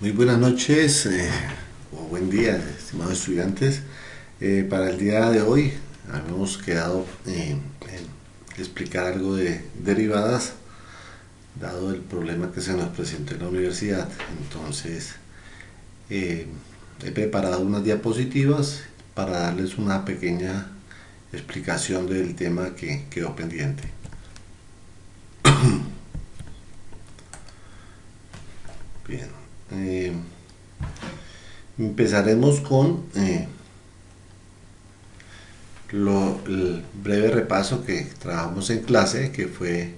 Muy buenas noches o buen día, estimados estudiantes. Para el día de hoy habíamos quedado en explicar algo de derivadas, dado el problema que se nos presentó en la universidad. Entonces, eh, he preparado unas diapositivas para darles una pequeña explicación del tema que quedó pendiente. Bien, eh, empezaremos con el breve repaso que trabajamos en clase, que fue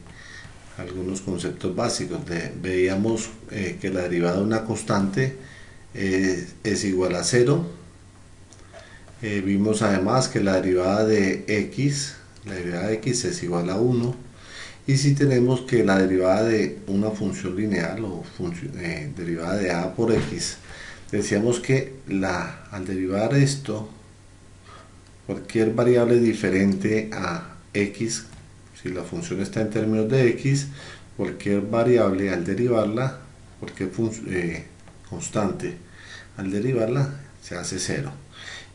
algunos conceptos básicos. Veíamos que la derivada de una constante es igual a cero. Vimos además que la derivada de x es igual a uno. Y si tenemos que la derivada de una función lineal o derivada de a por x, decíamos que al derivar esto, cualquier variable diferente a x, si la función está en términos de x, cualquier variable al derivarla, cualquier constante al derivarla se hace cero.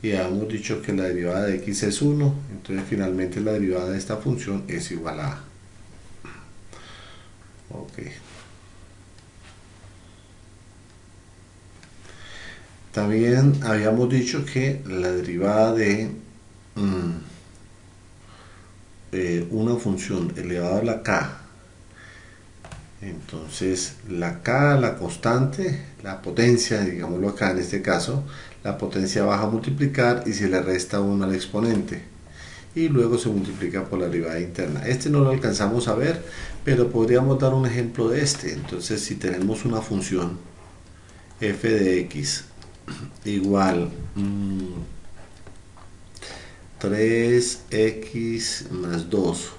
Y habíamos dicho que la derivada de x es uno, entonces finalmente la derivada de esta función es igual a. Ok. También habíamos dicho que la derivada de una función elevada a la k, entonces la k, la constante, la potencia, digámoslo acá en este caso, la potencia baja a multiplicar y se le resta 1 al exponente y luego se multiplica por la derivada interna. Este no lo alcanzamos a ver, pero podríamos dar un ejemplo de este. Entonces, si tenemos una función f de x igual 3x más 2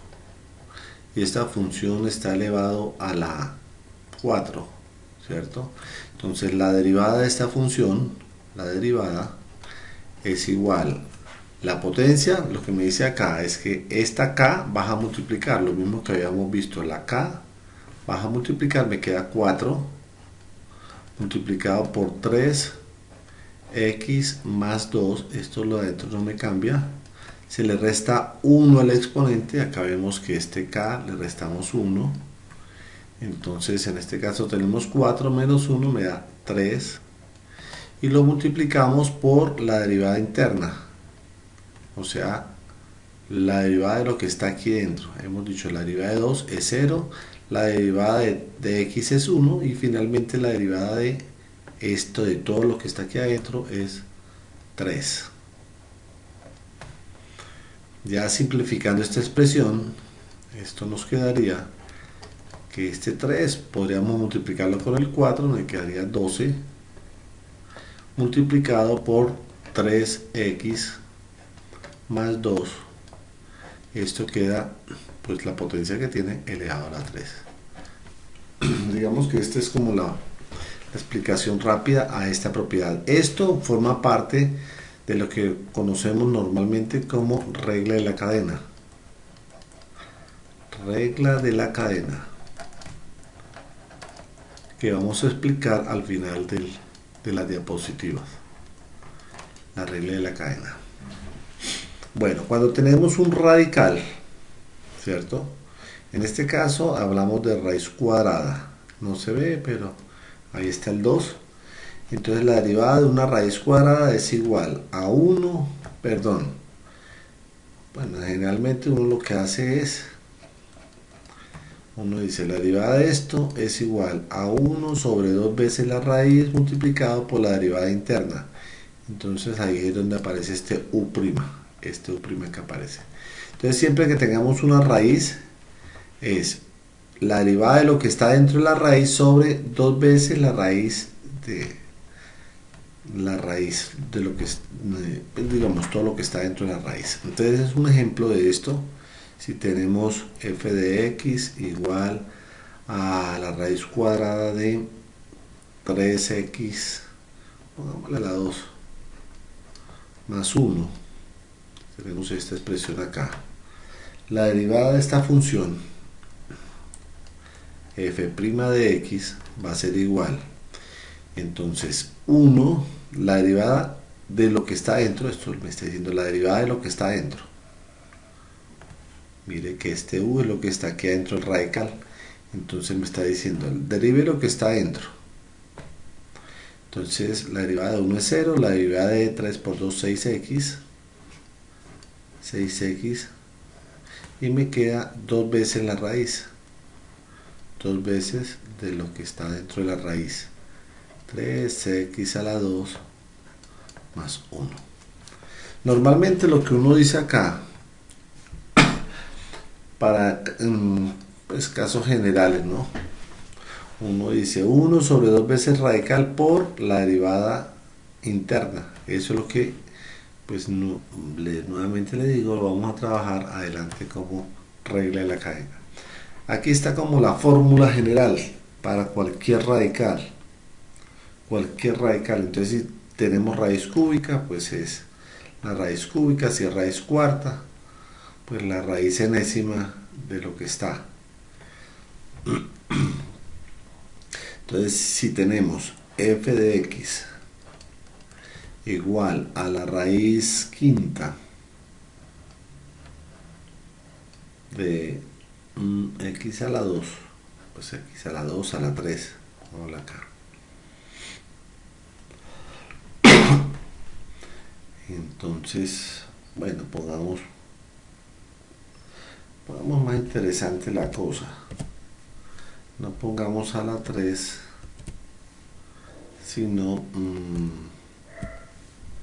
y esta función está elevado a la 4, ¿cierto? Entonces la derivada de esta función, la derivada es igual, la potencia, lo que me dice acá es que esta k baja a multiplicar, lo mismo que habíamos visto, la k baja a multiplicar, me queda 4 multiplicado por 3x más 2, esto lo de adentro no me cambia, se le resta 1 al exponente, acá vemos que este k le restamos 1, entonces en este caso tenemos 4 menos 1 me da 3 y lo multiplicamos por la derivada interna, o sea, la derivada de lo que está aquí dentro. Hemos dicho la derivada de 2 es 0, la derivada de x es 1 y finalmente la derivada de esto, de todo lo que está aquí adentro, es 3. Ya simplificando esta expresión, esto nos quedaría que este 3 podríamos multiplicarlo con el 4, me quedaría 12 multiplicado por 3x más 2. Esto queda pues la potencia que tiene elevado a la 3. Digamos que esta es como la explicación rápida a esta propiedad. Esto forma parte de lo que conocemos normalmente como regla de la cadena. Regla de la cadena, que vamos a explicar al final de las diapositivas. La regla de la cadena. Bueno, cuando tenemos un radical, ¿cierto? En este caso hablamos de raíz cuadrada. No se ve, pero ahí está el 2. Entonces la derivada de una raíz cuadrada es igual a 1, perdón. Bueno, generalmente uno lo que hace es, uno dice la derivada de esto es igual a 1 sobre 2 veces la raíz multiplicado por la derivada interna. Entonces ahí es donde aparece este u', que aparece. Entonces siempre que tengamos una raíz es la derivada de lo que está dentro de la raíz sobre 2 veces la raíz de lo que es, digamos, todo lo que está dentro de la raíz. Entonces es un ejemplo de esto. Si tenemos f de x igual a la raíz cuadrada de 3x, pongámosle la 2, más 1, tenemos esta expresión acá. La derivada de esta función f' de x va a ser igual. Entonces 1, la derivada de lo que está dentro, esto me está diciendo la derivada de lo que está dentro. Mire que este u es lo que está aquí adentro del radical. Entonces me está diciendo, derive lo que está dentro. Entonces la derivada de 1 es 0, la derivada de 3 por 2, 6x. 6x. Y me queda 2 veces la raíz. 2 veces de lo que está dentro de la raíz. 3x a la 2 más 1. Normalmente lo que uno dice acá, para pues, casos generales, ¿no? Uno dice 1 sobre 2 veces radical por la derivada interna. Eso es lo que, pues nuevamente le digo, lo vamos a trabajar adelante como regla de la cadena. Aquí está como la fórmula general para cualquier radical. Cualquier radical. Entonces si tenemos raíz cúbica, pues es la raíz cúbica. Si es raíz cuarta, pues la raíz enésima de lo que está. Entonces si tenemos f de x igual a la raíz quinta de x a la 2, pues x a la 2 a la 3, vamos acá. Entonces, bueno, pongamos más interesante la cosa. No pongamos a la 3, sino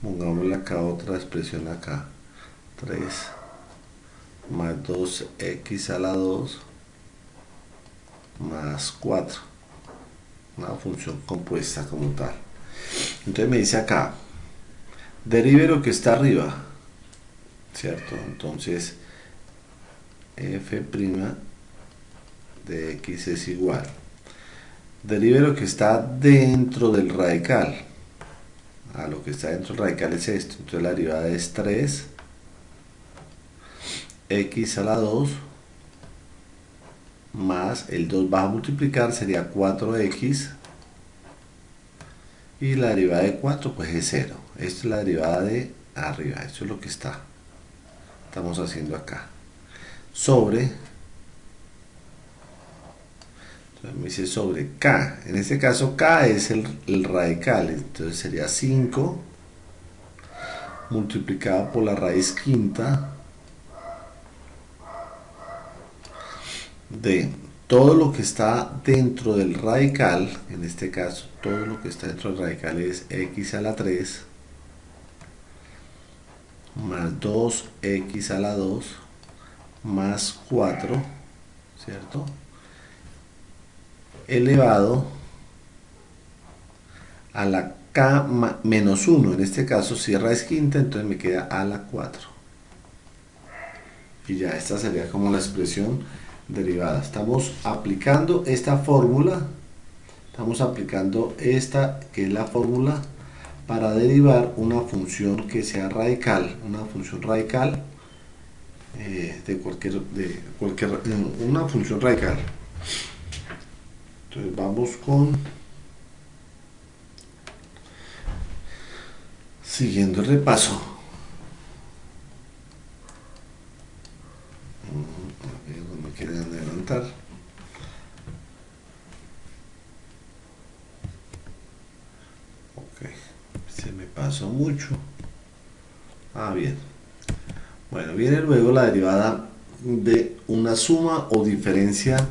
pongámosle acá otra expresión acá. 3 más 2x a la 2 más 4. Una función compuesta como tal. Entonces me dice acá, derive lo que está arriba, ¿cierto? Entonces f' de x es igual, derive lo que está dentro del radical. Lo que está dentro del radical es esto. Entonces la derivada es 3 x a la 2 más el 2 va a multiplicar, sería 4x, y la derivada de 4 pues es 0. Esta es la derivada de arriba, esto es lo que estamos haciendo acá, sobre, entonces me dice sobre k, en este caso k es el radical, entonces sería 5 multiplicado por la raíz quinta de todo lo que está dentro del radical. En este caso todo lo que está dentro del radical es x a la 3 más 2x a la 2 más 4, ¿cierto? Elevado a la k menos 1. En este caso si raíz quinta, entonces me queda a la 4. Y ya esta sería como la expresión derivada. Estamos aplicando esta fórmula, estamos aplicando esta que es la fórmula para derivar una función que sea radical, una función radical una función radical. Entonces vamos con siguiendo el repaso. No me quieren adelantar. Ok, se me pasó mucho. Bien. Bueno, viene luego la derivada de una suma o diferencia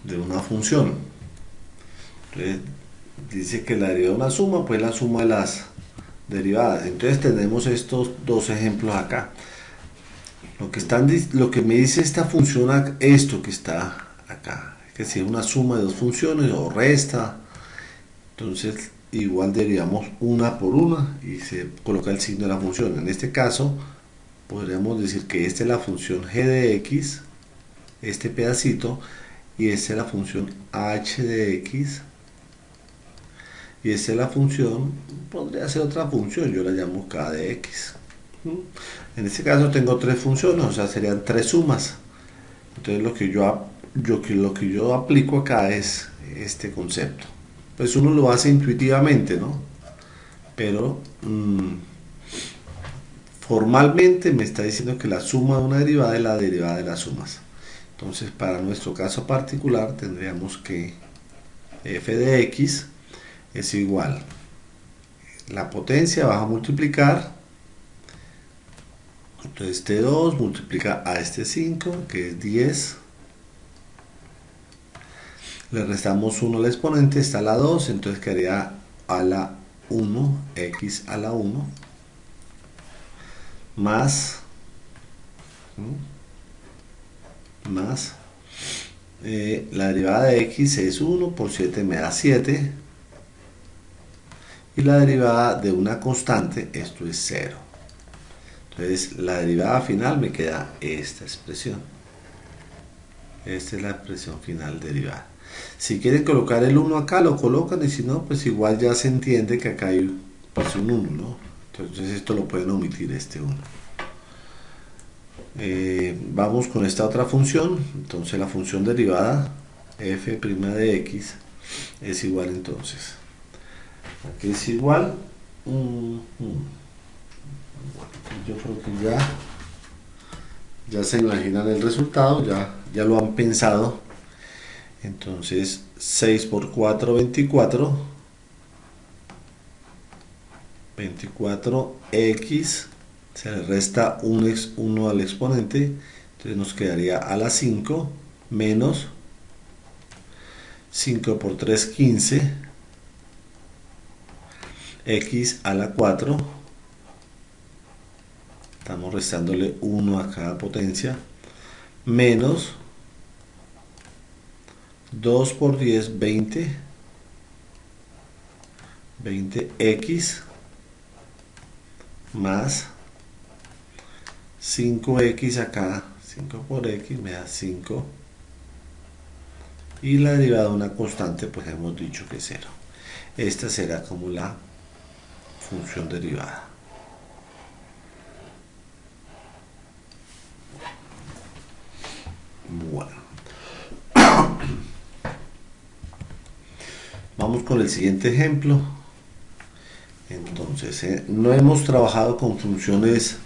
de una función. Entonces dice que la derivada de una suma, pues la suma de las derivadas. Entonces tenemos estos dos ejemplos acá. Lo que me dice esta función, esto que está acá, que si es una suma de dos funciones o resta, entonces igual derivamos una por una y se coloca el signo de la función. En este caso podríamos decir que esta es la función g de x, este pedacito, y esta es la función h de x, y esta es la función, podría ser otra función, yo la llamo k de x. En este caso tengo tres funciones, o sea serían tres sumas. Entonces lo que yo aplico acá es este concepto. pues uno lo hace intuitivamente, ¿no? Pero formalmente me está diciendo que la suma de una derivada es la derivada de las sumas. Entonces, para nuestro caso particular, tendríamos que f de x es igual. La potencia vas a multiplicar. Entonces, este 2 multiplica a este 5, que es 10. Le restamos 1 al exponente, está la 2, entonces quedaría a la 1, x a la 1, más la derivada de x es 1 por 7 me da 7, y la derivada de una constante, esto es 0. Entonces la derivada final me queda esta expresión. Esta es la expresión final derivada. Si quieren colocar el 1 acá, lo colocan, y si no, pues igual ya se entiende que acá hay pues un 1, ¿no? Entonces esto lo pueden omitir, este 1. Vamos con esta otra función. Entonces la función derivada f' de x es igual, entonces aquí es igual, yo creo que ya se imaginan el resultado, ya lo han pensado. Entonces 6 por 4, 24, 24x, se le resta 1 al exponente, entonces nos quedaría a la 5 menos 5 por 3, 15, x a la 4, estamos restándole 1 a cada potencia, menos 2 por 10, 20, 20x, más 5x acá, 5 por x me da 5, y la derivada de una constante pues hemos dicho que es 0. Esta será como la función derivada. Bueno, vamos con el siguiente ejemplo. Entonces, no hemos trabajado con funciones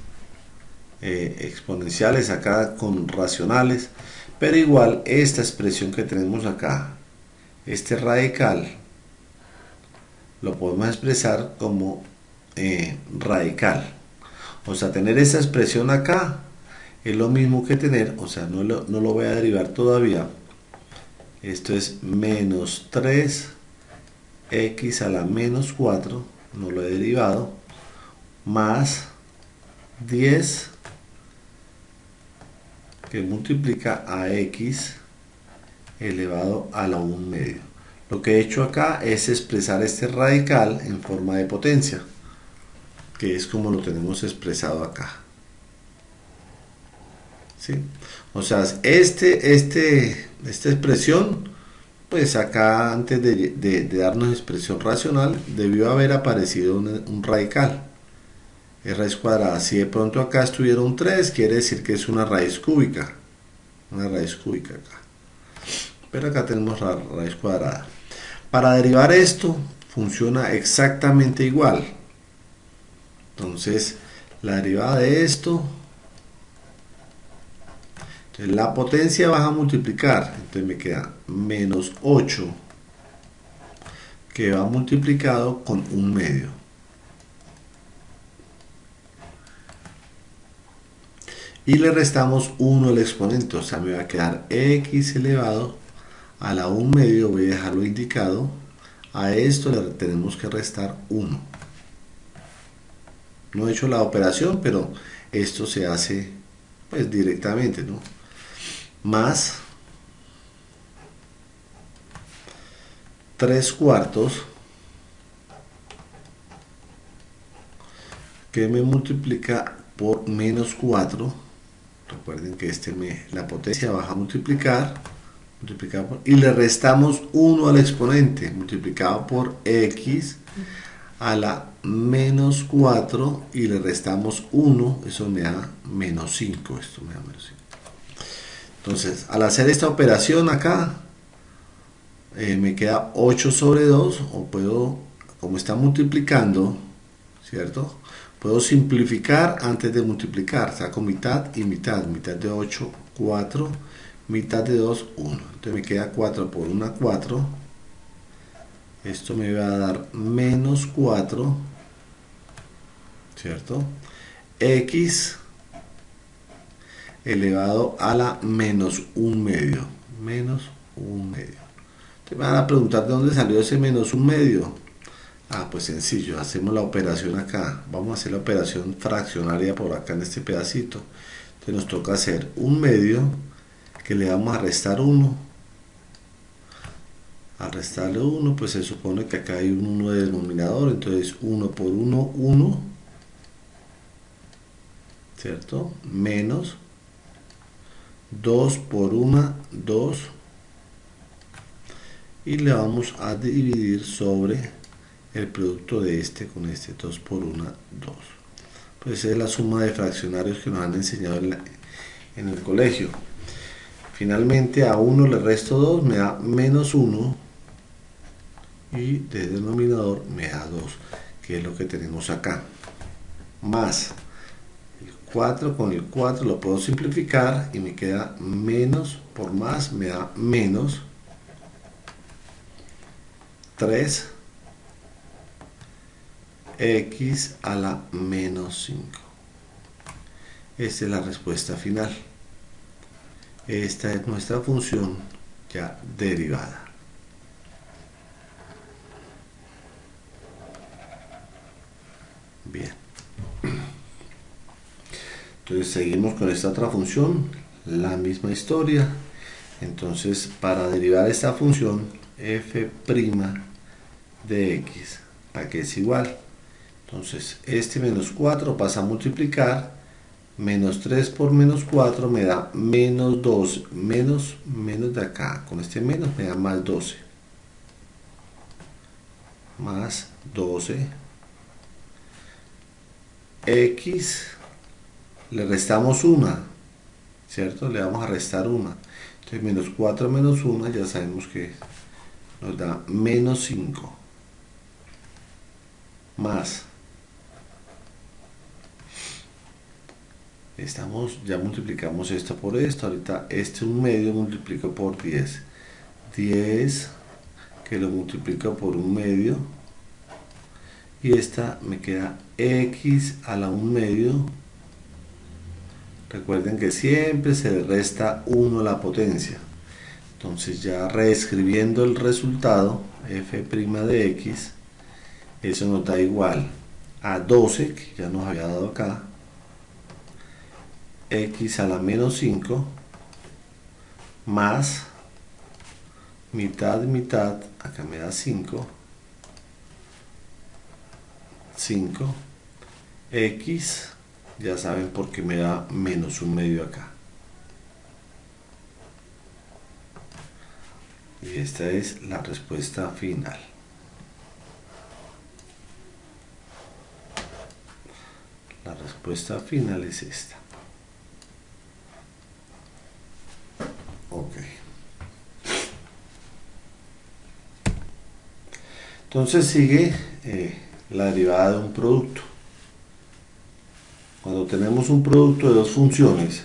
exponenciales, acá con racionales, pero igual esta expresión que tenemos acá, este radical, lo podemos expresar como radical. O sea, tener esta expresión acá es lo mismo que tener, o sea, no lo voy a derivar todavía. Esto es menos 3x a la menos 4, no lo he derivado, más 10 que multiplica a x elevado a la 1 medio. Lo que he hecho acá es expresar este radical en forma de potencia, que es como lo tenemos expresado acá. ¿Sí? O sea, esta expresión, pues acá antes de darnos expresión racional, debió haber aparecido un radical. Es raíz cuadrada. Si de pronto acá estuviera un 3, quiere decir que es una raíz cúbica. Una raíz cúbica acá. Pero acá tenemos la raíz cuadrada. Para derivar esto, funciona exactamente igual. Entonces, la derivada de esto, entonces la potencia vas a multiplicar. Entonces me queda menos 8, que va multiplicado con 1 medio. Y le restamos 1 al exponente, o sea, me va a quedar x elevado a la 1 medio, voy a dejarlo indicado. A esto le tenemos que restar 1. No he hecho la operación, pero esto se hace pues directamente, ¿no? Más 3 cuartos, que me multiplica por menos 4. Recuerden que la potencia baja a multiplicar y le restamos 1 al exponente, multiplicado por x a la menos 4, y le restamos 1, eso me da menos 5. Esto me da menos 5. Entonces, al hacer esta operación acá, me queda 8 sobre 2, o puedo, como está multiplicando, ¿cierto? Puedo simplificar antes de multiplicar, saco mitad y mitad, mitad de 8, 4, mitad de 2, 1. Entonces me queda 4 por 1, 4. Esto me va a dar menos 4, ¿cierto? X elevado a la menos 1 medio. Menos 1 medio. Te van a preguntar de dónde salió ese menos 1 medio. Ah, pues sencillo, hacemos la operación acá. Vamos a hacer la operación fraccionaria por acá en este pedacito. Entonces nos toca hacer 1 medio que le vamos a restar 1. Al restarle 1, pues se supone que acá hay un 1 de denominador. Entonces 1 por 1, 1. ¿Cierto? Menos 2 por 1, 2. Y le vamos a dividir sobre el producto de este con este, 2 por 1, 2. Pues esa es la suma de fraccionarios que nos han enseñado en el colegio. Finalmente a 1 le resto 2, me da menos 1. Y de denominador me da 2, que es lo que tenemos acá. Más el 4 con el 4 lo puedo simplificar y me queda menos por más, me da menos 3 x a la menos 5. Esta es la respuesta final. Esta es nuestra función ya derivada. Bien. Entonces seguimos con esta otra función, la misma historia. Entonces para derivar esta función f' de x, ¿a qué es igual? Entonces este menos 4 pasa a multiplicar, menos 3 por menos 4 me da menos 12, menos de acá, con este menos me da más 12, más 12, x, le restamos 1, ¿cierto? Le vamos a restar 1, entonces menos 4 menos 1 ya sabemos que nos da menos 5, más, ya multiplicamos esto por esto, ahorita este 1 medio multiplico por 10, 10 que lo multiplico por 1 medio, y esta me queda x a la 1 medio. Recuerden que siempre se le resta 1 a la potencia. Entonces ya reescribiendo el resultado, f' de x, eso nos da igual a 12, que ya nos había dado acá, x a la menos 5, más mitad, mitad, acá me da 5, 5, x, ya saben por qué me da menos 1 medio acá. Y esta es la respuesta final. La respuesta final es esta. Ok. Entonces sigue la derivada de un producto. Cuando tenemos un producto de dos funciones,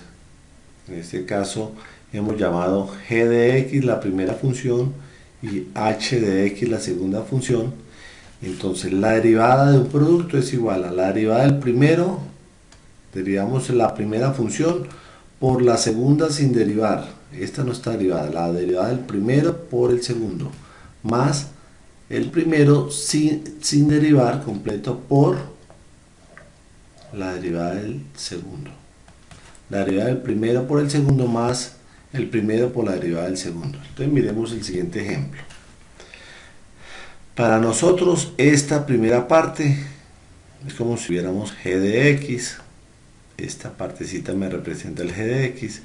en este caso hemos llamado g de x la primera función y h de x la segunda función, entonces la derivada de un producto es igual a la derivada del primero, derivamos la primera función por la segunda sin derivar, esta no está derivada, la derivada del primero por el segundo, más el primero sin derivar completo por la derivada del segundo. La derivada del primero por el segundo más el primero por la derivada del segundo. Entonces miremos el siguiente ejemplo. Para nosotros esta primera parte es como si viéramos g de x. Esta partecita me representa el g de x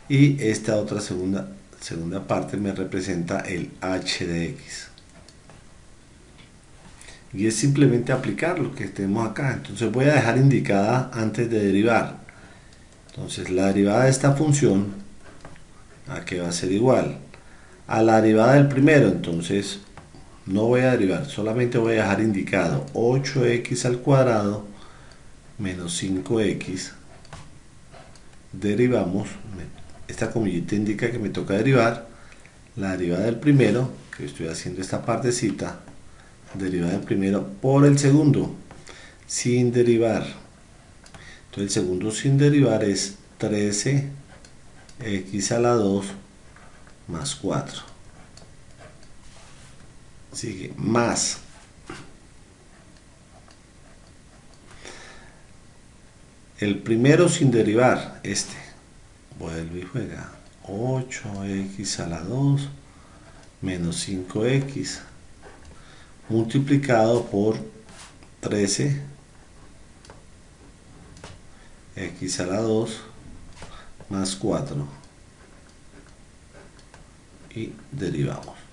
y esta otra segunda parte me representa el h de x. Y es simplemente aplicar lo que tenemos acá. Entonces voy a dejar indicada antes de derivar. Entonces la derivada de esta función, ¿a qué va a ser igual? a la derivada del primero, entonces no voy a derivar, solamente voy a dejar indicado 8x al cuadrado menos 5x. Derivamos, esta comillita indica que me toca derivar la derivada del primero, que estoy haciendo esta partecita, derivada del primero por el segundo, sin derivar. Entonces el segundo sin derivar es 13x a la 2 más 4. Sigue más. El primero sin derivar, este, vuelve y juega. 8x a la 2 menos 5x multiplicado por 13x a la 2 más 4 y derivamos.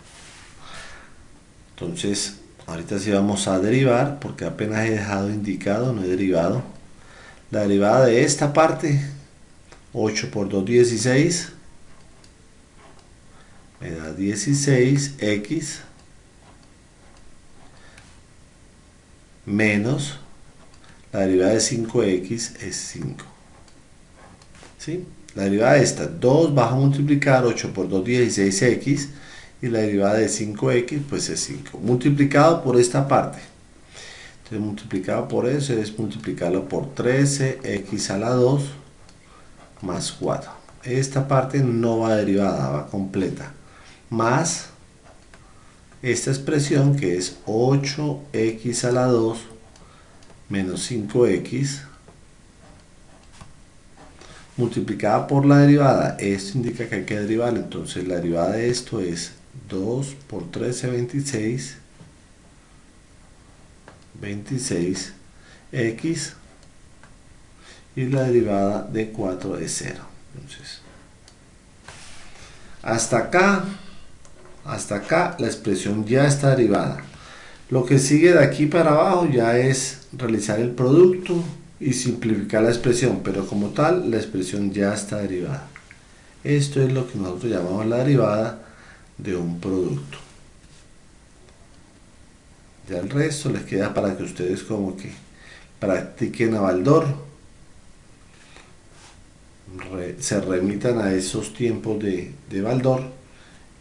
Entonces ahorita sí vamos a derivar, porque apenas he dejado indicado, no he derivado. La derivada de esta parte, 8 por 2, 16, me da 16x menos la derivada de 5x es 5. ¿Sí? La derivada de esta, 2 bajo a multiplicar 8 por 2, 16x, y la derivada de 5x pues es 5, multiplicado por esta parte. Entonces multiplicado por eso es multiplicarlo por 13x a la 2 más 4. Esta parte no va derivada, va completa. Más esta expresión que es 8x a la 2 menos 5x multiplicada por la derivada. Esto indica que hay que derivar, entonces la derivada de esto es 2 por 13, 26, 26x, y la derivada de 4 es 0. Entonces, hasta acá la expresión ya está derivada. Lo que sigue de aquí para abajo ya es realizar el producto y simplificar la expresión, pero como tal la expresión ya está derivada. Esto es lo que nosotros llamamos la derivada de un producto. Ya el resto les queda para que ustedes como que practiquen a Baldor, se remitan a esos tiempos de Baldor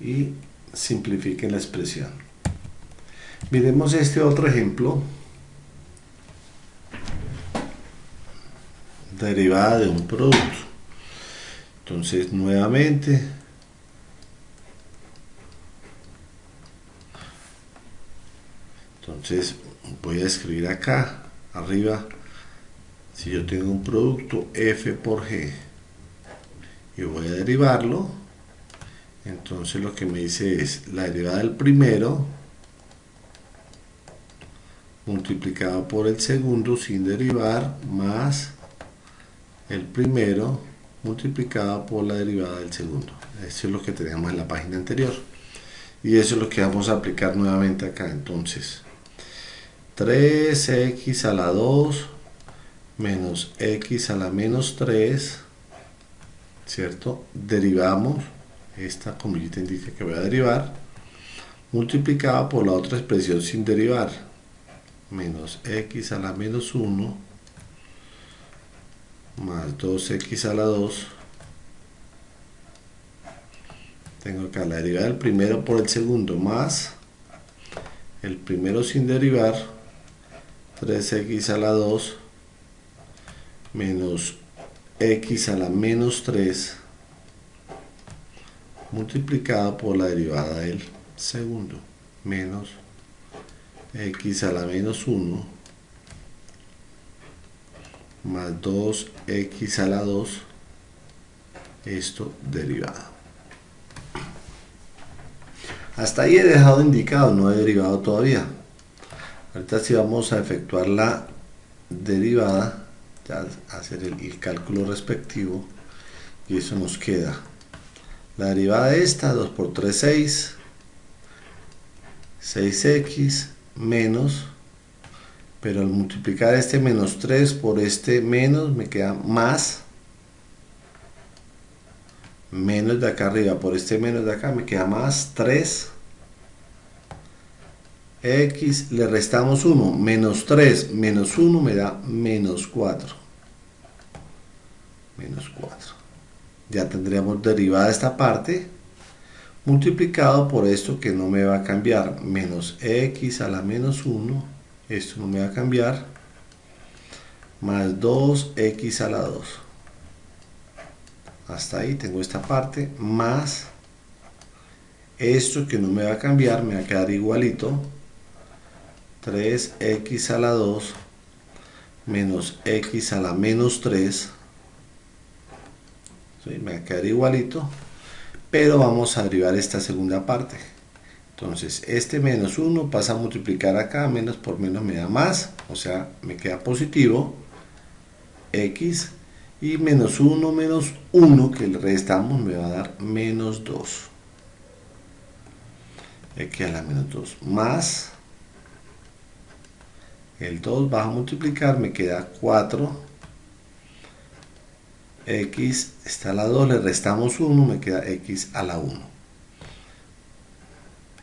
y simplifiquen la expresión. Miremos este otro ejemplo. Derivada de un producto. Entonces nuevamente voy a escribir acá arriba, si yo tengo un producto f por g y voy a derivarlo, entonces lo que me dice es la derivada del primero multiplicado por el segundo sin derivar más el primero multiplicado por la derivada del segundo. Eso es lo que teníamos en la página anterior y eso es lo que vamos a aplicar nuevamente acá. Entonces 3x a la 2 menos x a la menos 3, ¿cierto? Derivamos, esta comillita indica que voy a derivar, multiplicado por la otra expresión sin derivar, menos x a la menos 1 más 2x a la 2. Tengo acá la derivada del primero por el segundo más el primero sin derivar, 3x a la 2 menos x a la menos 3 multiplicado por la derivada del segundo, menos x a la menos 1 más 2x a la 2, esto derivado. Hasta ahí he dejado indicado, no he derivado todavía. Ahorita sí vamos a efectuar la derivada, ya hacer el cálculo respectivo, y eso nos queda. La derivada de esta, 2 por 3, 6, 6x menos, pero al multiplicar este menos 3 por este menos me queda más menos de acá arriba por este menos de acá me queda más 3x, le restamos 1, menos 3 menos 1 me da menos 4. Menos 4. Ya tendríamos derivada de esta parte multiplicado por esto que no me va a cambiar, menos x a la menos 1, esto no me va a cambiar, más 2x a la 2. Hasta ahí tengo esta parte, más esto que no me va a cambiar, me va a quedar igualito, 3x a la 2 menos x a la menos 3, ¿sí? Me va a quedar igualito, pero vamos a derivar esta segunda parte. Entonces este menos 1 pasa a multiplicar acá, menos por menos me da más, o sea, me queda positivo, x, y menos 1 menos 1 que le restamos me va a dar menos 2. X a la menos 2, más el 2 baja a multiplicar, me queda 4, x está a la 2, le restamos 1, me queda x a la 1.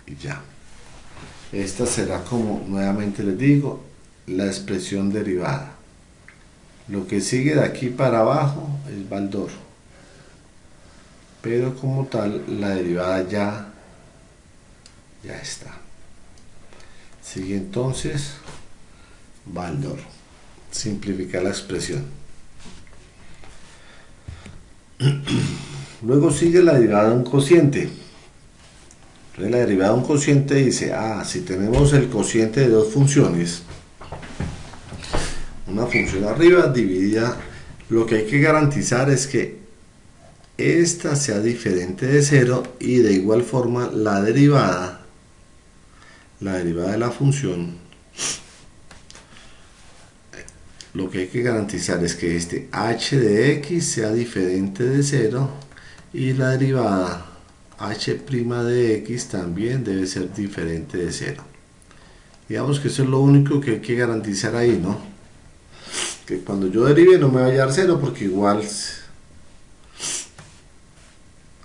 Y ya. Esta será, como nuevamente les digo, la expresión derivada. Lo que sigue de aquí para abajo es Baldor. Pero como tal, la derivada ya está. Sigue entonces Baldor. Simplificar la expresión. Luego sigue la derivada de un cociente. Entonces la derivada de un cociente dice, si tenemos el cociente de dos funciones, una función arriba dividida, lo que hay que garantizar es que esta sea diferente de 0 y de igual forma la derivada de la función, lo que hay que garantizar es que este h de x sea diferente de 0 y la derivada h' de x también debe ser diferente de 0. Digamos que eso es lo único que hay que garantizar ahí, ¿no? Que cuando yo derive no me vaya a dar 0 porque igual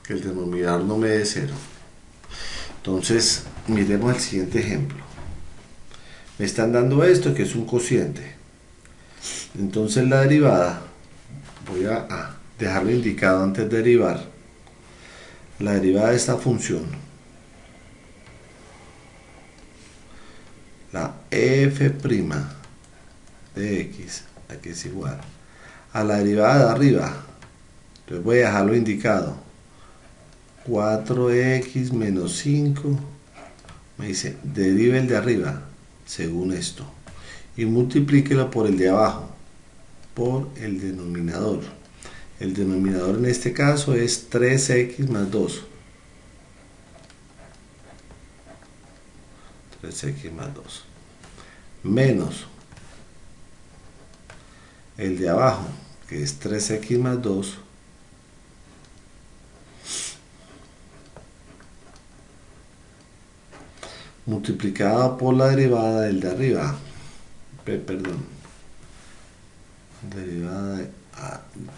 que el denominador no me dé 0. Entonces, miremos el siguiente ejemplo. Me están dando esto que es un cociente. Entonces la derivada, voy a dejarlo indicado antes de derivar, la derivada de esta función, la f' de x, aquí es igual a la derivada de arriba. Entonces voy a dejarlo indicado, 4x menos 5, me dice, derive el de arriba, según esto, y multiplíquelo por el de abajo, por el denominador. El denominador en este caso es 3x más 2. 3x más 2. Menos el de abajo, que es 3x más 2. Multiplicada por la derivada del de arriba. Perdón.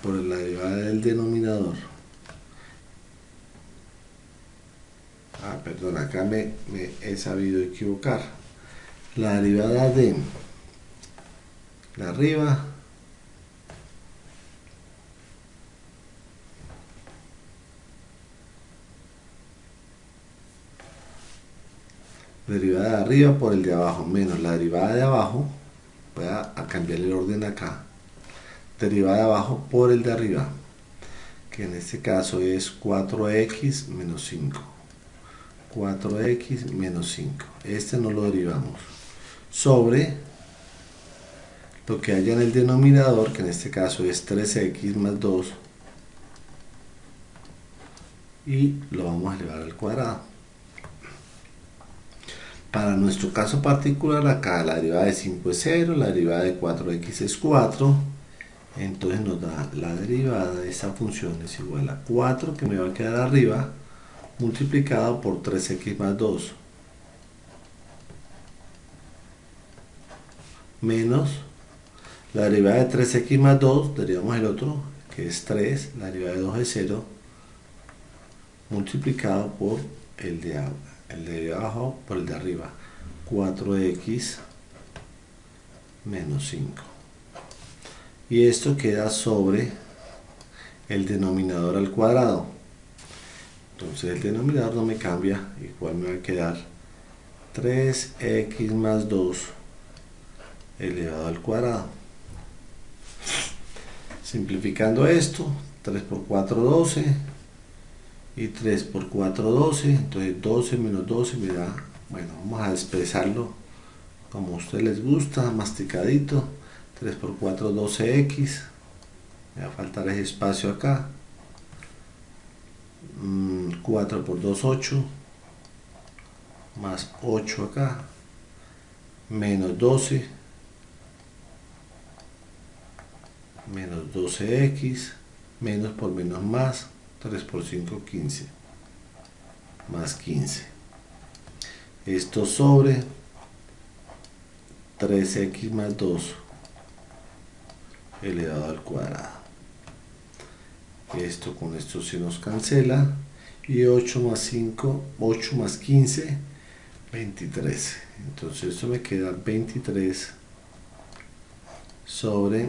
Por la derivada del denominador. Perdón, acá me he sabido equivocar. La derivada de arriba derivada de arriba por el de abajo menos la derivada de abajo, voy a cambiar el orden acá, derivada de abajo por el de arriba, que en este caso es 4x menos 5. 4x menos 5, este no lo derivamos, sobre lo que haya en el denominador, que en este caso es 3x más 2, y lo vamos a elevar al cuadrado. Para nuestro caso particular, acá la derivada de 5 es 0, la derivada de 4x es 4, entonces nos da la derivada de esta función es igual a 4, que me va a quedar arriba, multiplicado por 3x más 2, menos la derivada de 3x más 2, derivamos el otro, que es 3, la derivada de 2 es 0, multiplicado por el de abajo por el de arriba, 4x menos 5. Y esto queda sobre el denominador al cuadrado. Entonces el denominador no me cambia, igual me va a quedar 3x más 2 elevado al cuadrado. Simplificando esto, 3 por 4, 12, y 3 por 4, 12, entonces 12 menos 12 me da, bueno, vamos a expresarlo como a ustedes les gusta, masticadito, 3 por 4, 12x, me va a faltar ese espacio acá, 4 por 2, 8, más 8 acá, menos 12, menos 12x, menos por menos más, 3 por 5, 15, más 15. Esto sobre 3x más 2 elevado al cuadrado. Esto con esto se nos cancela. Y 8 más 5, 8 más 15, 23. Entonces esto me queda 23 sobre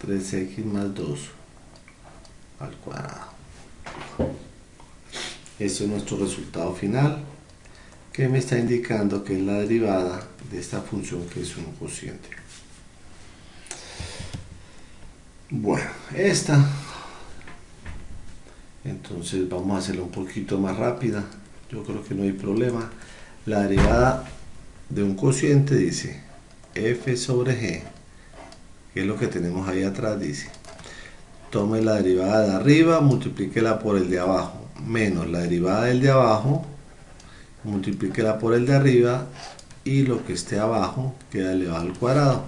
3x más 2 al cuadrado. Este es nuestro resultado final, que me está indicando que es la derivada de esta función que es un cociente. Bueno, entonces vamos a hacerla un poquito más rápida, yo creo que no hay problema. La derivada de un cociente dice f sobre g, que es lo que tenemos ahí atrás, dice tome la derivada de arriba, multiplíquela por el de abajo, menos la derivada del de abajo, multiplíquela por el de arriba, y lo que esté abajo queda elevado al cuadrado.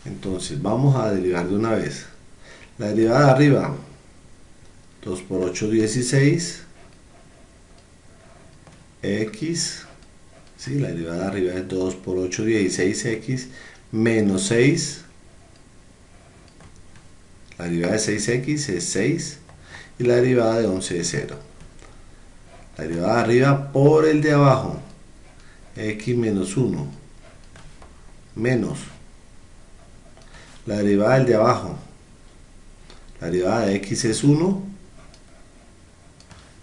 Entonces vamos a derivar de una vez. La derivada de arriba, 2 por 8, 16, x, ¿sí? La derivada de arriba es 2 por 8, 16x, menos 6, la derivada de 6x es 6, y la derivada de 11 es 0. La derivada de arriba por el de abajo, x menos 1, menos la derivada del de abajo, la derivada de x es 1,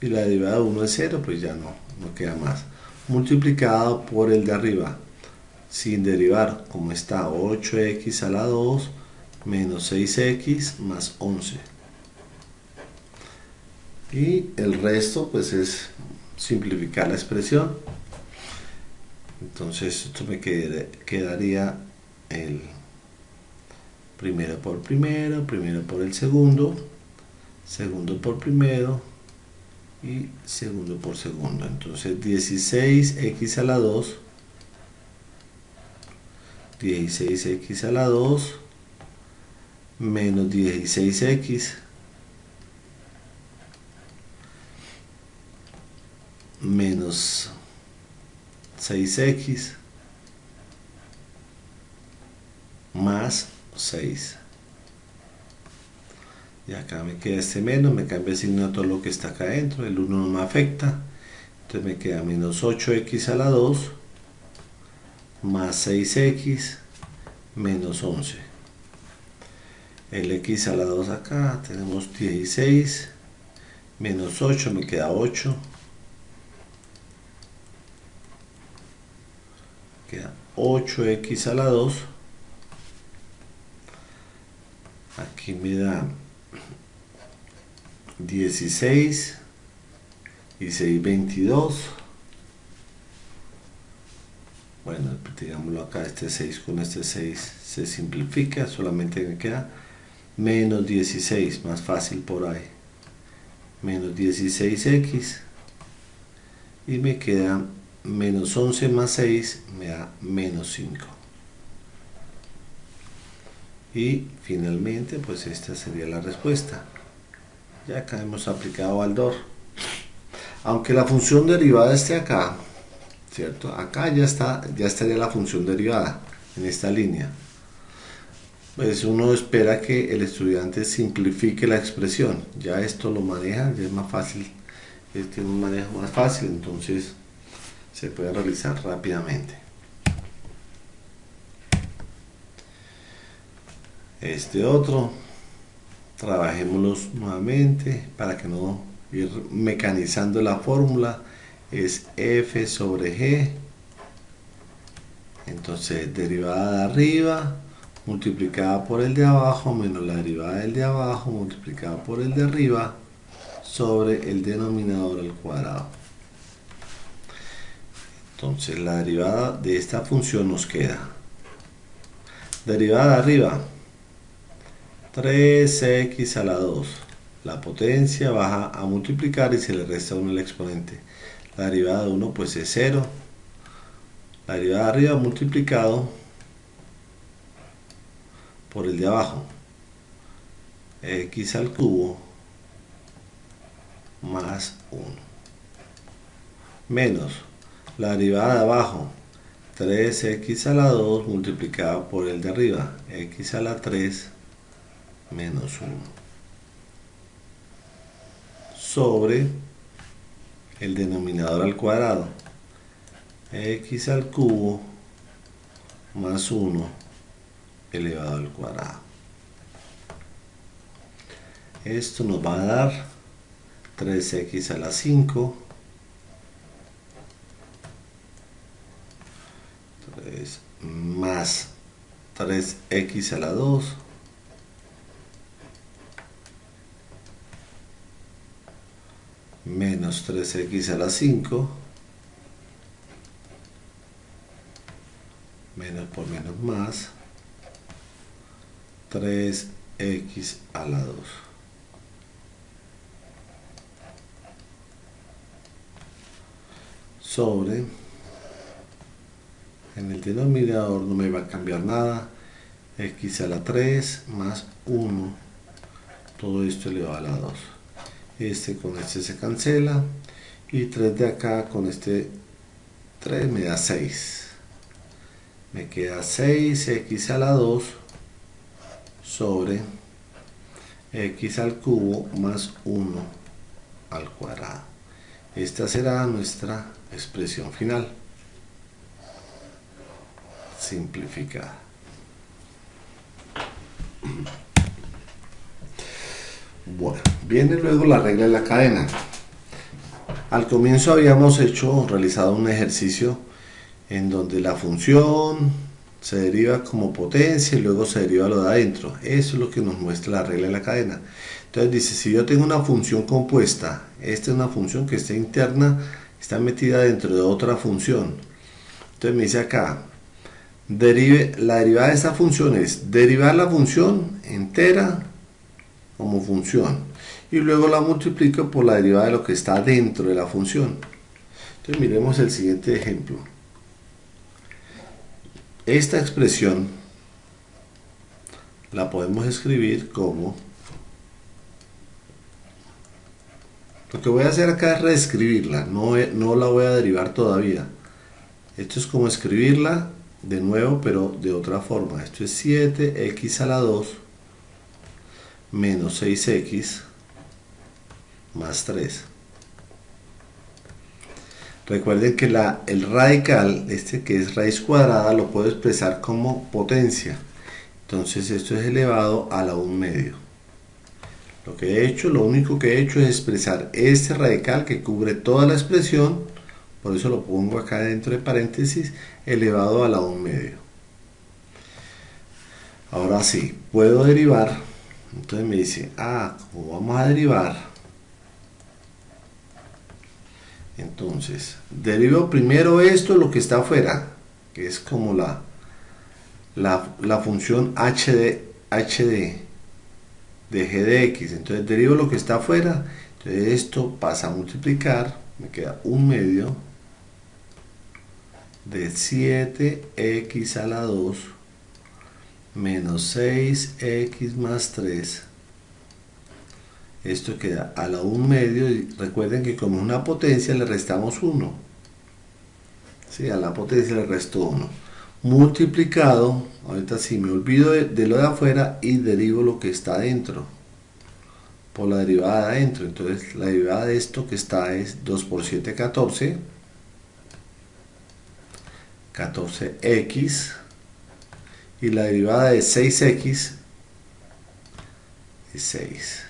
y la derivada de 1 es 0, pues ya no queda más, multiplicado por el de arriba, sin derivar, como está, 8x a la 2, menos 6x más 11. Y el resto pues es simplificar la expresión. Entonces esto me quedaría el primero por primero, primero por el segundo, segundo por primero y segundo por segundo. Entonces 16x a la 2, 16x a la 2, menos 16x, menos 6x, más 6. Y acá me queda este menos, me cambia el signo a todo lo que está acá adentro, el 1 no me afecta, entonces me queda menos 8x a la 2, más 6x, menos 11. El x a la 2 acá, tenemos 16, menos 8, me queda 8, queda 8x a la 2, aquí me da 16 y 6, 22. Bueno, digámoslo acá, este 6 con este 6 se simplifica, solamente me queda menos 16, más fácil por ahí, menos 16x, y me queda menos 11 más 6, me da menos 5. Y finalmente pues esta sería la respuesta. Ya acá hemos aplicado Baldor, aunque la función derivada esté acá, ¿cierto? Acá ya estaría la función derivada en esta línea. pues uno espera que el estudiante simplifique la expresión. Ya esto lo maneja, ya es más fácil, tiene un manejo más fácil, entonces se puede realizar rápidamente. Este otro, trabajémoslos nuevamente para que no ir mecanizando la fórmula. Es f sobre g, entonces derivada de arriba multiplicada por el de abajo menos la derivada del de abajo multiplicada por el de arriba sobre el denominador al cuadrado. Entonces la derivada de esta función nos queda, derivada de arriba, 3x a la 2. La potencia baja a multiplicar y se le resta 1 el exponente. La derivada de 1 pues es 0. La derivada de arriba multiplicado por el de abajo, x al cubo más 1. Menos la derivada de abajo, 3x a la 2 multiplicada por el de arriba, x a la 3 menos 1. Sobre el denominador al cuadrado, x al cubo más 1 elevado al cuadrado. Esto nos va a dar 3x a la 5 más 3x a la 2 menos 3x a la 5 menos por menos más 3x a la 2. Sobre, en el denominador no me va a cambiar nada, x a la 3 más 1, todo esto elevado a la 2. Este con este se cancela y 3 de acá con este 3 me da 6. Me queda 6x a la 2 sobre x al cubo más 1 al cuadrado. Esta será nuestra expresión final simplificada. Bueno, viene luego la regla de la cadena. Al comienzo habíamos realizado un ejercicio en donde la función se deriva como potencia y luego se deriva lo de adentro. Eso es lo que nos muestra la regla de la cadena. Entonces dice, si yo tengo una función compuesta, esta es una función que está interna, está metida dentro de otra función. Entonces me dice acá, la derivada de esta función es derivar la función entera como función y luego la multiplico por la derivada de lo que está dentro de la función. Entonces miremos el siguiente ejemplo. Esta expresión la podemos escribir como, lo que voy a hacer acá es reescribirla, no la voy a derivar todavía. Esto es como escribirla de nuevo pero de otra forma. Esto es 7x a la 2 menos 6x más 3. Recuerden que el radical, que es raíz cuadrada, lo puedo expresar como potencia. Entonces esto es elevado a la 1 medio. Lo único que he hecho es expresar este radical que cubre toda la expresión, por eso lo pongo acá dentro de paréntesis, elevado a la 1 medio. Ahora sí, puedo derivar. Entonces me dice, como vamos a derivar, entonces derivo primero esto, lo que está afuera, que es como la función h de g de x. Entonces derivo lo que está afuera, entonces esto pasa a multiplicar, me queda 1 medio de 7x a la 2 menos 6x más 3. Esto queda a la 1 medio y recuerden que como una potencia le restamos 1. ¿Sí? A la potencia le resto 1. multiplicado, ahorita sí me olvido de lo de afuera y derivo lo que está adentro por la derivada de adentro. Entonces la derivada de esto que está es 2 por 7, 14, 14x, y la derivada de 6x es 6.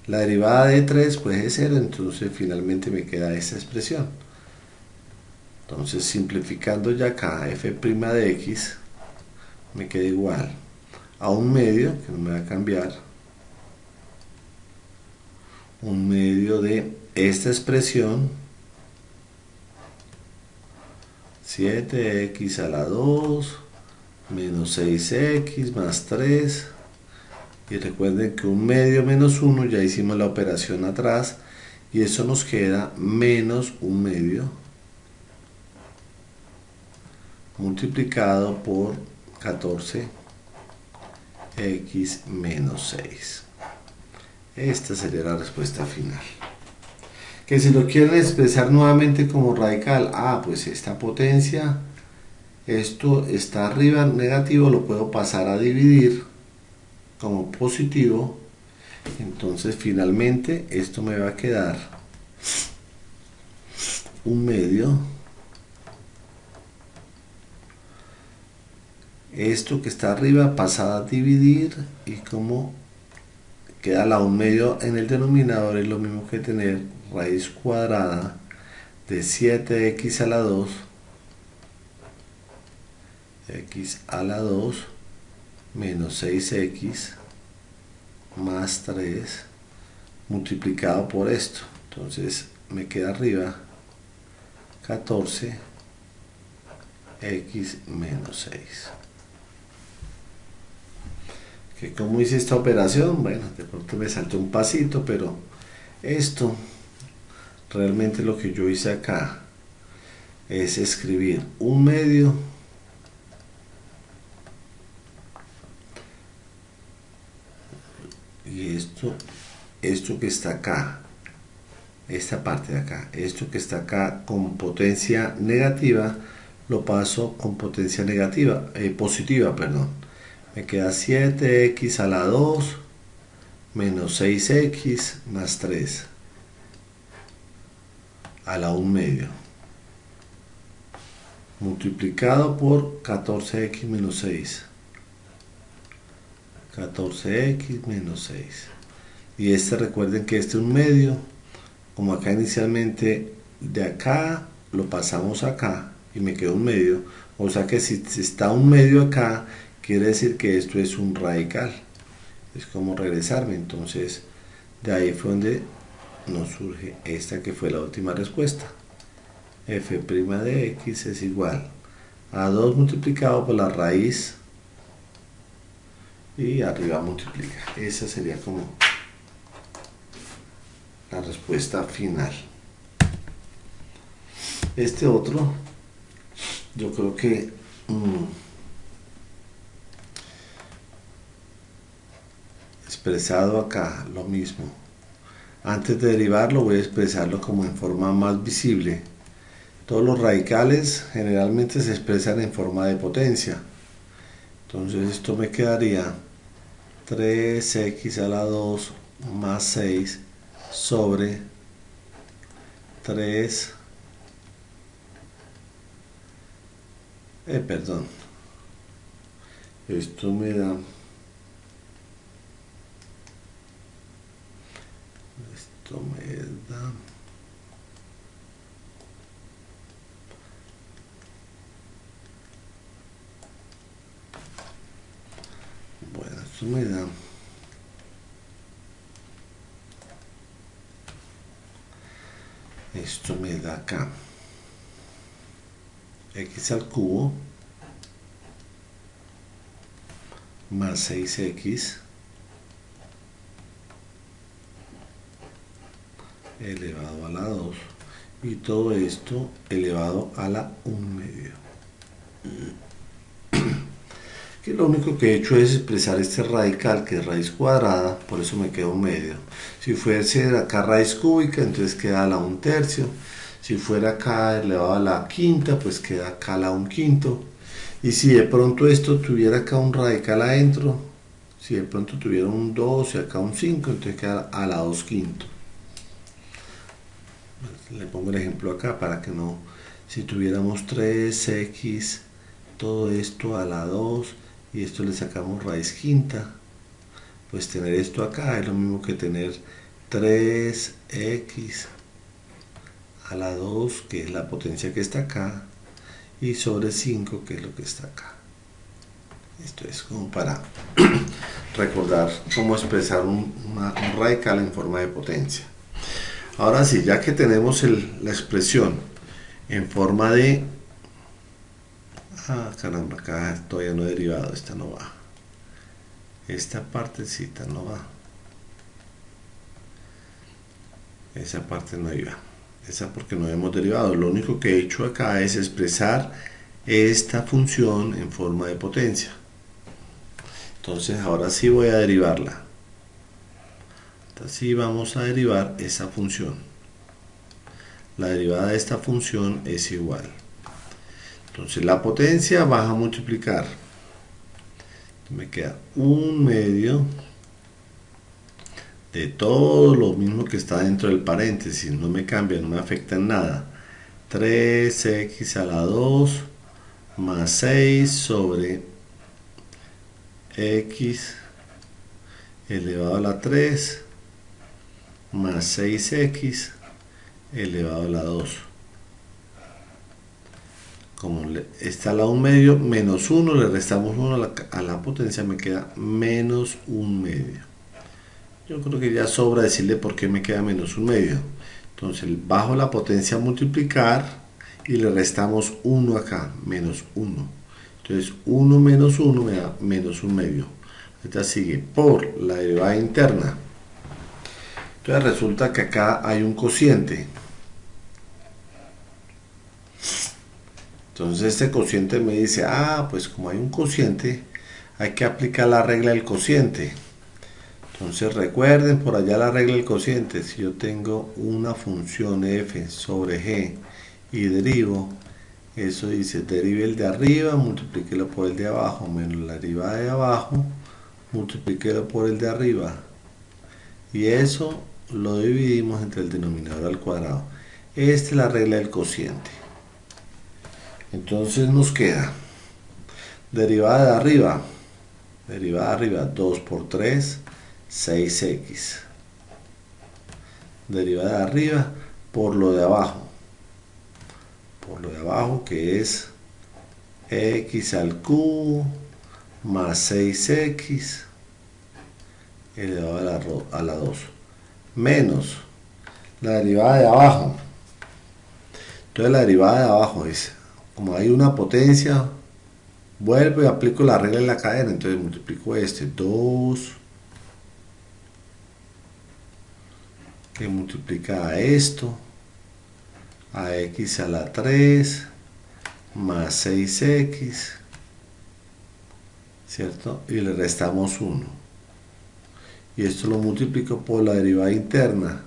La derivada de 3 pues es 0, entonces finalmente me queda esta expresión. Entonces simplificando ya acá, f' de x me queda igual a un medio, que no me va a cambiar, un medio de esta expresión, 7x a la 2 menos 6x más 3. Y recuerden que un medio menos 1, ya hicimos la operación atrás, y eso nos queda menos un medio multiplicado por 14x menos 6. Esta sería la respuesta final. Que si lo quieren expresar nuevamente como radical, pues esta potencia, esto está arriba negativo, lo puedo pasar a dividir como positivo, entonces finalmente esto me va a quedar un medio, esto que está arriba pasa a dividir, y como queda la un medio en el denominador, es lo mismo que tener raíz cuadrada de 7x a la 2 x a la 2 menos 6x más 3 multiplicado por esto. Entonces me queda arriba 14x menos 6. Que como hice esta operación, bueno, de pronto me saltó un pasito, pero esto realmente lo que yo hice acá es escribir un medio y esto que está acá, esta parte de acá, esto que está acá con potencia negativa, lo paso con potencia negativa, positiva, perdón. Me queda 7x a la 2 menos 6x más 3 a la 1 medio multiplicado por 14x menos 6. 14x menos 6. Y recuerden que este es un medio, como acá inicialmente de acá lo pasamos acá y me quedó un medio, o sea que si está un medio acá, quiere decir que esto es un radical, es como regresarme. Entonces de ahí fue donde nos surge esta que fue la última respuesta. F' de x es igual a 2 multiplicado por la raíz y arriba multiplica. Esa sería como la respuesta final. Este otro, yo creo que expresado acá, lo mismo. Antes de derivarlo voy a expresarlo como en forma más visible. Todos los radicales generalmente se expresan en forma de potencia. Entonces esto me quedaría 3x a la 2 más 6 sobre 3, perdón, esto me da, bueno, esto me da acá x al cubo más 6x elevado a la 2, y todo esto elevado a la 1 medio. Que lo único que he hecho es expresar este radical, que es raíz cuadrada, por eso me queda un medio. Si fuese acá raíz cúbica, entonces queda a la 1 tercio. Si fuera k elevado a la quinta, pues queda k a la 1/5. Y si de pronto esto tuviera acá un radical adentro, si de pronto tuviera un 2 y acá un 5, entonces queda a la 2/5. Le pongo el ejemplo acá para que no, si tuviéramos 3x, todo esto a la 2 y esto le sacamos raíz quinta, pues tener esto acá es lo mismo que tener 3x a la 2, que es la potencia que está acá, y sobre 5, que es lo que está acá. Esto es como para recordar cómo expresar un radical en forma de potencia. Ahora sí, ya que tenemos la expresión en forma de... Ah, caramba, acá todavía no he derivado, esta no va. Esta partecita no va. Esa parte no iba. Esa porque no hemos derivado. Lo único que he hecho acá es expresar esta función en forma de potencia. Entonces ahora sí voy a derivarla. Así vamos a derivar esa función. La derivada de esta función es igual. Entonces la potencia baja a multiplicar. Me queda 1/2 de todo lo mismo que está dentro del paréntesis. No me cambia, no me afecta en nada. 3x a la 2 más 6 sobre x elevado a la 3 más 6x elevado a la 2. Como está la 1/2 menos 1, le restamos 1 a la potencia, me queda menos 1/2. Yo creo que ya sobra decirle por qué me queda menos 1/2. Entonces bajo la potencia a multiplicar y le restamos 1 acá, menos 1. Entonces 1 menos 1 me da menos 1/2. Esta sigue por la derivada interna. Entonces resulta que acá hay un cociente. Entonces este cociente me dice, pues como hay un cociente, hay que aplicar la regla del cociente. Entonces recuerden por allá la regla del cociente. Si yo tengo una función f sobre g y derivo, eso dice derive el de arriba, multiplíquelo por el de abajo, menos la derivada de abajo, multiplíquelo por el de arriba. Y eso lo dividimos entre el denominador al cuadrado. Esta es la regla del cociente. Entonces nos queda derivada de arriba 2 por 3, 6x. Derivada de arriba por lo de abajo. Por lo de abajo que es x al cubo más 6x elevado a la 2. Menos la derivada de abajo. Entonces la derivada de abajo es, como hay una potencia, vuelvo y aplico la regla en la cadena. Entonces multiplico 2 que multiplica a esto, a x a la 3 más 6x, ¿cierto? Y le restamos 1. Y esto lo multiplico por la derivada interna.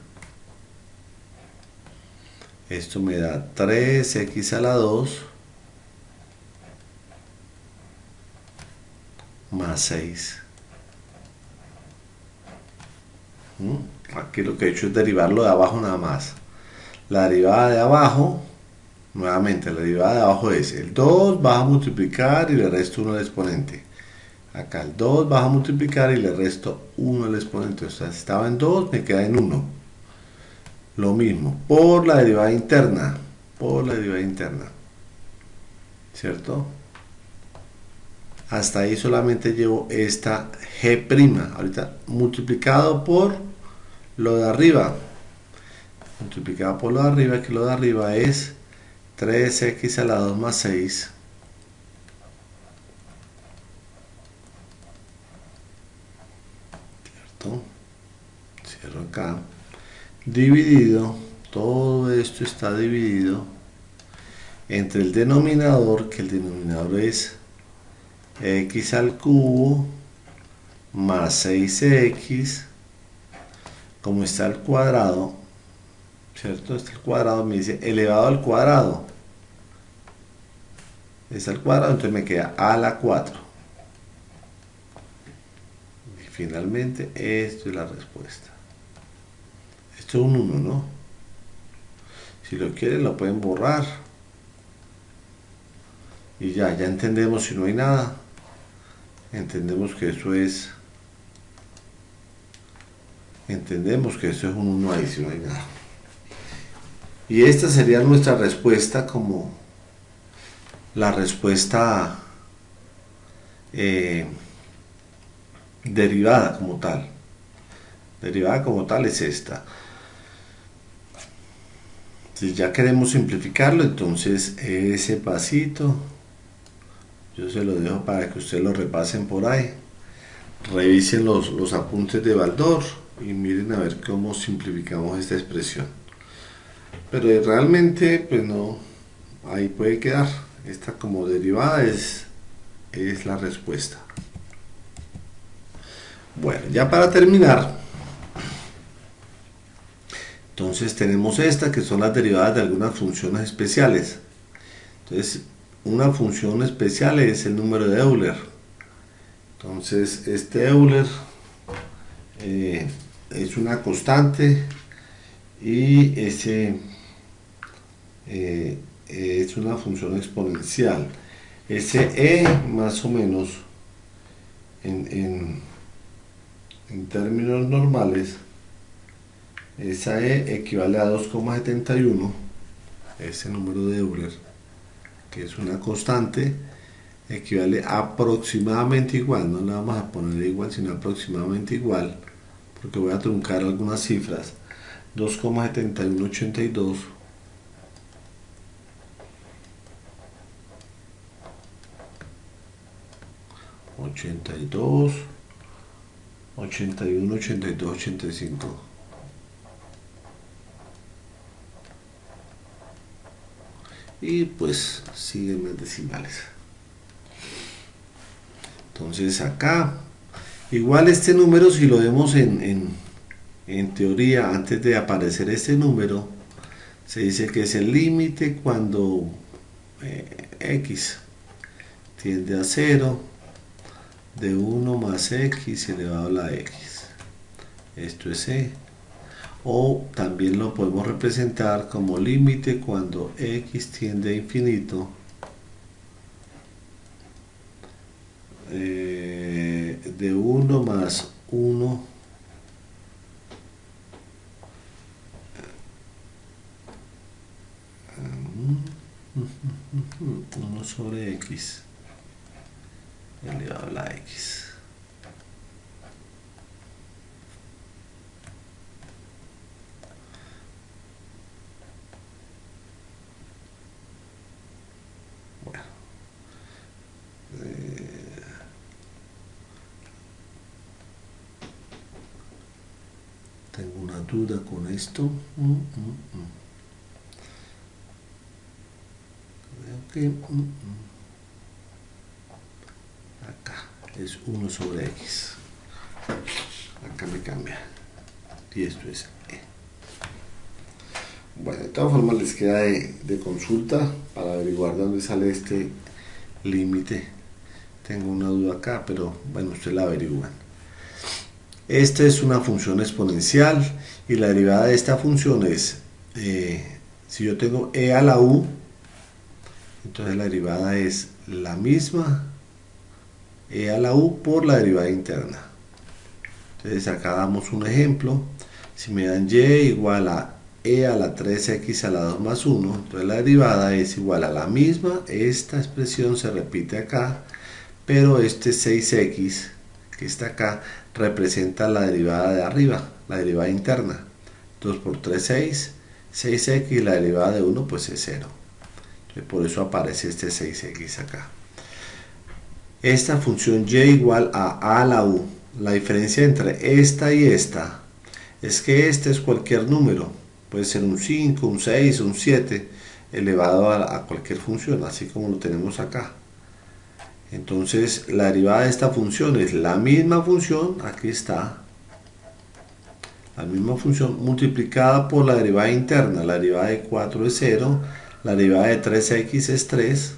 Esto me da 3x a la 2 más 6. Aquí lo que he hecho es derivarlo de abajo nada más. La derivada de abajo, nuevamente, la derivada de abajo es el 2 baja a multiplicar y le resto 1 al exponente. Acá el 2 baja a multiplicar y le resto 1 al exponente. O sea, si estaba en 2, me queda en 1. Lo mismo, por la derivada interna. Por la derivada interna. ¿Cierto? Hasta ahí solamente llevo esta g'. Ahorita multiplicado por lo de arriba. Multiplicado por lo de arriba, que lo de arriba es 3x a la 2 más 6. ¿Cierto? Cierro acá. Dividido, todo esto está dividido entre el denominador, que el denominador es x al cubo más 6x, como está al cuadrado, ¿cierto? Este es el cuadrado, me dice elevado al cuadrado. Es al cuadrado, entonces me queda a la 4. Y finalmente, esto es la respuesta. Esto es un 1, ¿no? Si lo quieren, lo pueden borrar. Y ya entendemos si no hay nada. Entendemos que eso es... Entendemos que eso es un 1 ahí si no hay nada. Y esta sería nuestra respuesta como la respuesta derivada como tal. Derivada como tal es esta. Si ya queremos simplificarlo, entonces ese pasito yo se lo dejo para que ustedes lo repasen por ahí. Revisen los apuntes de Baldor y miren a ver cómo simplificamos esta expresión. Pero realmente, pues no, ahí puede quedar. Esta como derivada es la respuesta. Bueno, ya para terminar, entonces tenemos esta que son las derivadas de algunas funciones especiales. Entonces, una función especial es el número de Euler. Entonces, este Euler es una constante y ese es una función exponencial. Ese E más o menos en términos normales, esa E equivale a 2,71, ese número de Euler, que es una constante, equivale aproximadamente igual, no le vamos a poner igual, sino aproximadamente igual, porque voy a truncar algunas cifras, 2,7182 82 81 82 85. Y pues siguen las decimales. Entonces acá, igual este número, si lo vemos en teoría, antes de aparecer este número, se dice que es el límite cuando x tiende a 0 de 1 más x elevado a la x. Esto es e. O también lo podemos representar como límite cuando x tiende a infinito de 1 más 1 1 sobre x elevado a la x. Bueno, tengo una duda con esto. Creo que acá es 1 sobre x. Acá me cambia. Y esto es e. Bueno, de todas formas les queda de consulta para averiguar de dónde sale este límite. Tengo una duda acá, pero bueno, ustedes la averiguan. Esta es una función exponencial y la derivada de esta función es, si yo tengo e a la u, entonces la derivada es la misma e a la u por la derivada interna. Entonces acá damos un ejemplo. Si me dan y igual a e a la 3x a la 2 más 1, entonces la derivada es igual a la misma. Esta expresión se repite acá, pero este 6x que está acá representa la derivada de arriba, la derivada interna. 2 por 3, 6, 6x, y la derivada de 1 pues es 0. Entonces, por eso aparece este 6x acá. Esta función y igual a la u. La diferencia entre esta y esta es que este es cualquier número. Puede ser un 5, un 6, un 7 elevado a cualquier función, así como lo tenemos acá. Entonces la derivada de esta función es la misma función, aquí está, la misma función multiplicada por la derivada interna. La derivada de 4 es 0, la derivada de 3x es 3,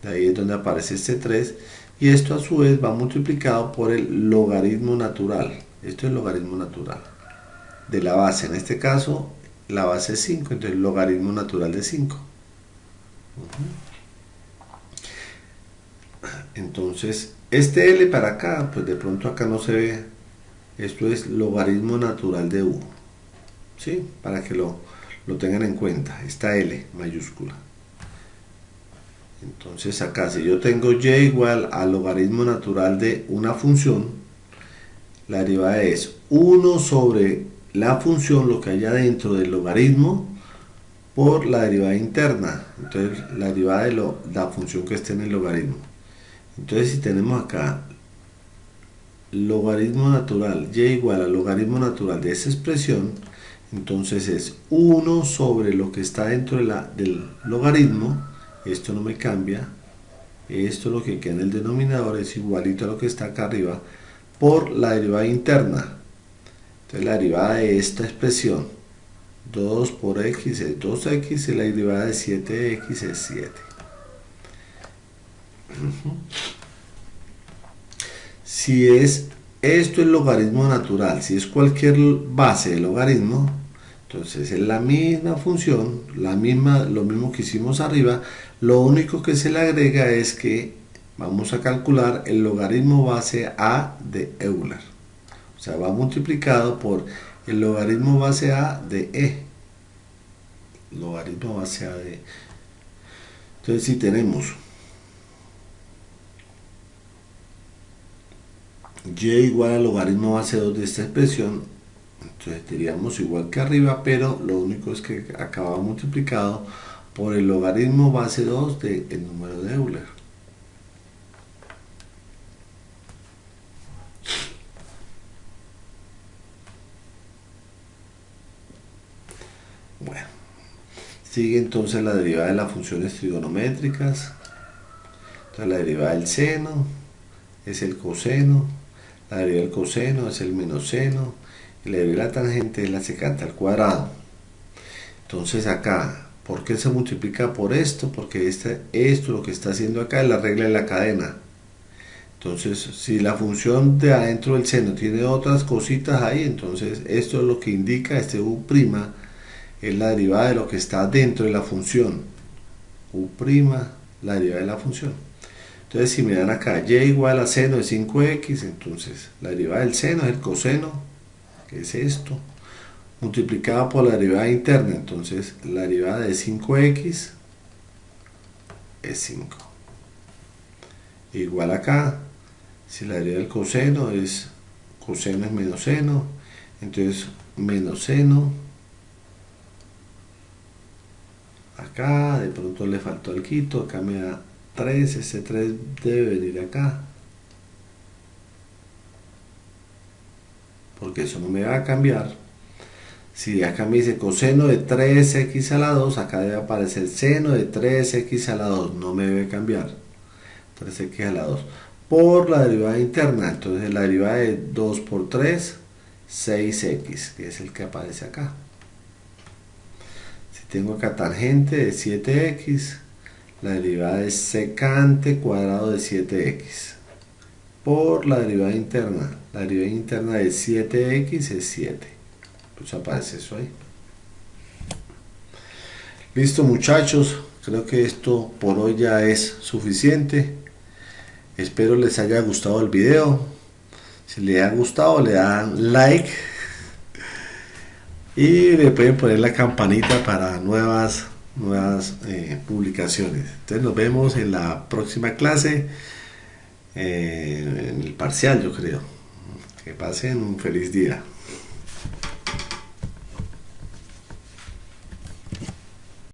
de ahí es donde aparece este 3, y esto a su vez va multiplicado por el logaritmo natural. Esto es el logaritmo natural de la base. En este caso, la base es 5, entonces el logaritmo natural de 5. Entonces, este L para acá, pues de pronto acá no se ve. Esto es logaritmo natural de U. ¿Sí? Para que lo tengan en cuenta. Esta L mayúscula. Entonces acá, si yo tengo y igual al logaritmo natural de una función, la derivada es 1 sobre la función, lo que haya dentro del logaritmo, por la derivada interna. Entonces la derivada de la función que esté en el logaritmo. Entonces si tenemos acá logaritmo natural, y igual al logaritmo natural de esa expresión, entonces es 1 sobre lo que está dentro del logaritmo. Esto no me cambia, esto lo que queda en el denominador es igualito a lo que está acá arriba por la derivada interna. Entonces la derivada de esta expresión 2 por x es 2x y la derivada de 7x es 7. Si es esto el logaritmo natural, si es cualquier base de logaritmo, entonces es la misma función, lo mismo que hicimos arriba. Lo único que se le agrega es que vamos a calcular el logaritmo base a de Euler. O sea, va multiplicado por el logaritmo base a de e. Logaritmo base a de e. Entonces si tenemos y igual al logaritmo base 2 de esta expresión, entonces diríamos igual que arriba, pero lo único es que acaba multiplicado por el logaritmo base 2 del número de Euler. Bueno, sigue entonces la derivada de las funciones trigonométricas. Entonces la derivada del seno es el coseno, la derivada del coseno es el menos seno, y la derivada de la tangente es la secante al cuadrado. Entonces acá, ¿por qué se multiplica por esto? Porque esto lo que está haciendo acá es la regla de la cadena. Entonces, si la función de adentro del seno tiene otras cositas ahí, entonces esto es lo que indica, este U' es la derivada de lo que está dentro de la función. U', la derivada de la función. Entonces, si me dan acá y igual a seno de 5x, entonces la derivada del seno es el coseno, que es esto, multiplicada por la derivada interna. Entonces, la derivada de 5x es 5. Igual acá, si la derivada del coseno es menos seno, entonces menos seno. Acá de pronto le faltó el quito, acá me da 3, ese 3 debe venir acá, porque eso no me va a cambiar. Si acá me dice coseno de 3x a la 2, acá debe aparecer seno de 3x a la 2, no me debe cambiar, 3x a la 2, por la derivada interna. Entonces la derivada de 2 por 3, 6x, que es el que aparece acá. Si tengo acá tangente de 7x, la derivada es secante cuadrado de 7x por la derivada interna. La derivada interna de 7x es 7. Pues aparece eso ahí. Listo, muchachos, creo que esto por hoy ya es suficiente. Espero les haya gustado el video. Si les ha gustado, le dan like y le pueden poner la campanita para nuevas publicaciones. Entonces nos vemos en la próxima clase, en el parcial, yo creo. Que pasen un feliz día.